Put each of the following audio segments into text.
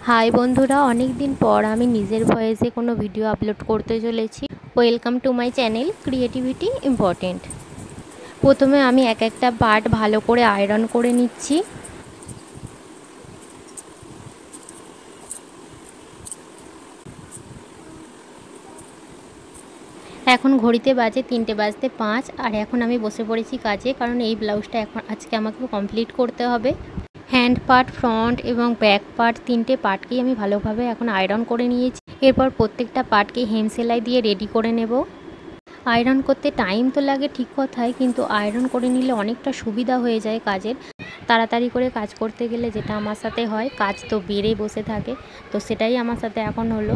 High বন্ধুরা, অনেক দিন পর আমি নিজের ভয়েসে কোনো ভিডিও আপলোড করতে চলেছি। Welcome to my channel creativity important. প্রথমে আমি এক একটা পার্ট ভালো করে আয়রন করে নিচ্ছি। এখন ঘড়িতে বাজে 3:05 আর এখন আমি বসে পড়েছি কাজে, কারণ এই ব্লাউজটা আজকে আমাকে কমপ্লিট করতে হবে। হ্যান্ড পার্ট, ফ্রন্ট এবং ব্যাক পার্ট, তিনটে পার্টকেই আমি ভালোভাবে এখন আয়রন করে নিয়েছি। এরপর প্রত্যেকটা পার্টকে হেম সেলাই দিয়ে রেডি করে নেব। আয়রন করতে টাইম তো লাগে ঠিক কথাই, কিন্তু আয়রন করে নিলে অনেকটা সুবিধা হয়ে যায় কাজের। তাড়াতাড়ি করে কাজ করতে গেলে যেটা আমার সাথে হয়, কাজ তো বেড়ে বসে থাকে, তো সেটাই আমার সাথে এখন হলো।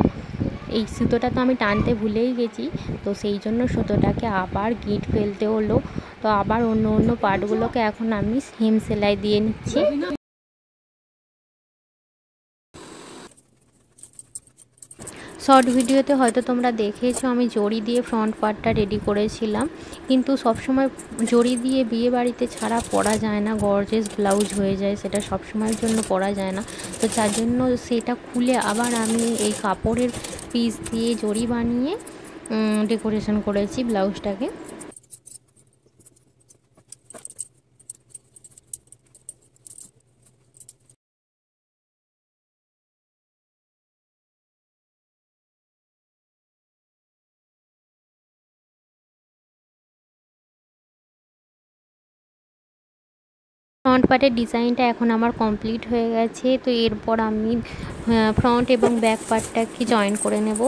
এই সুতোটা তো আমি টানতে ভুলেই গেছি, তো সেই জন্য সুতোটাকে আবার গিট ফেলতে হলো। তো আবার অন্য পার্টগুলোকে এখন আমি হেম সেলাই দিয়ে নিচ্ছি। শর্ট ভিডিওতে হয়তো তোমরা দেখেছো আমি জড়ি দিয়ে ফ্রন্ট পার্টটা রেডি করেছিলাম, কিন্তু সবসময় জড়ি দিয়ে বিয়ে বাড়িতে ছাড়া পরা যায় না, গর্জেস ব্লাউজ হয়ে যায়, সেটা সবসময়ের জন্য পরা যায় না। তো যার জন্য সেটা খুলে আবার আমি এই কাপড়ের পিস দিয়ে জড়ি বানিয়ে ডেকোরেশন করেছি ব্লাউজটাকে। ফ্রন্ট পার্টের ডিজাইনটা এখন আমার কমপ্লিট হয়ে গেছে। তো এরপর আমি ফ্রন্ট এবং ব্যাক পার্টটাকে জয়েন করে নেব।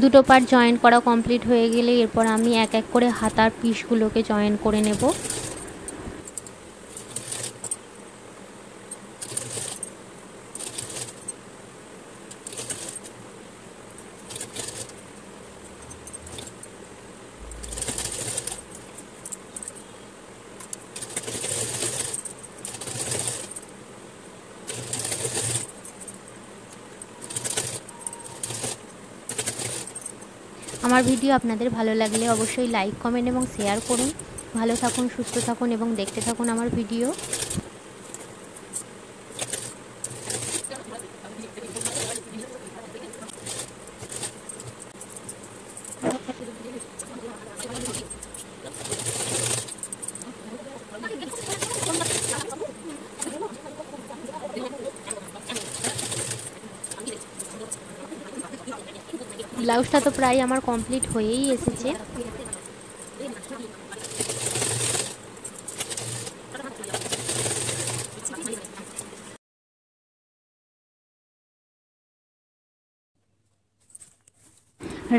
দুটো পার্ট জয়েন করা কমপ্লিট হয়ে গেলে এরপর আমি এক এক করে হাতার পিসগুলোকে জয়েন করে নেব। আমার ভিডিও আপনাদের ভালো লাগলে অবশ্যই লাইক, কমেন্ট এবং শেয়ার করুন। ভালো থাকুন, সুস্থ থাকুন এবং দেখতে থাকুন আমার ভিডিও। ব্লাউজটা তো প্রায় আমার কমপ্লিট হয়েই এসেছে।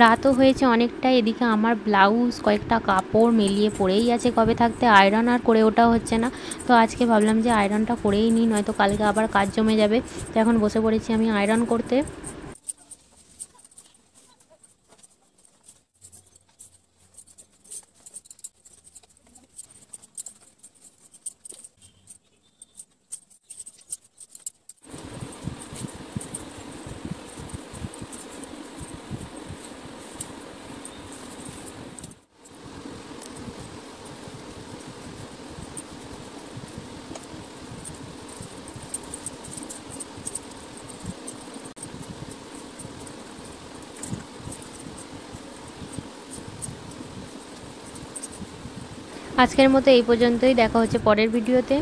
রাতও হয়েছে অনেকটা, এদিকে আমার ব্লাউজ কয়েকটা কাপড় মিলিয়ে পড়েই আছে কবে থাকতে, আয়রন আর করে ওটা হচ্ছে না। তো আজকে ভাবলাম যে আয়রনটা করেই নিই, নয়তো কালকে আবার কাজ জমে যাবে। তো এখন বসে পড়েছি আমি আয়রন করতে। আজকের মতো এই পর্যন্তই, দেখা হচ্ছে পরের ভিডিওতে।